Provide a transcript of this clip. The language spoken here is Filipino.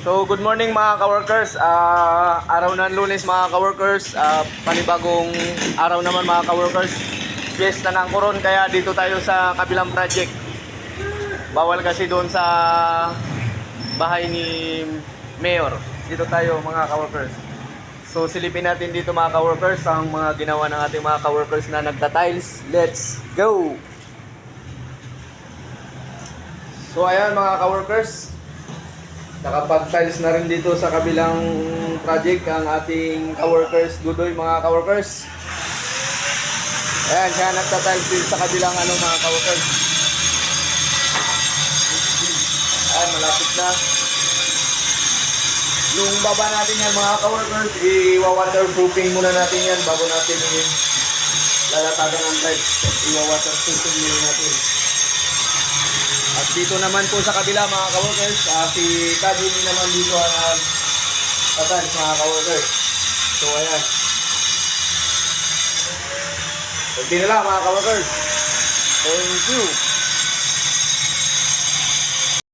So, good morning mga ka-workers. Araw ng Lunes mga ka-workers. Panibagong araw naman mga ka-workers. Fiesta ng Coron, kaya dito tayo sa kabilang project. Bawal kasi doon sa bahay ni Mayor. Dito tayo mga ka-workers. So, silipin natin dito mga ka-workers ang mga ginawa ng ating mga ka-workers na nagta-tiles. Let's go! So, ayan mga ka-workers. Nakapag-tiles na rin dito sa kabilang project ang ating ka-workers, Dudoy mga ka-workers. Ayan, siya nagta-tiles din sa kabilang mga ka-workers. Ayan, malapit na. Yung baba natin yan mga ka-workers, i-waterproofing muna natin yan bago natin lalatagan ng tiles. I-waterproofing muna natin. At dito naman po sa kabila mga ka-workers, si Kadini naman dito ang nag-tiles mga ka-workers. So ayan. Kunti na lang mga ka-workers. Thank you.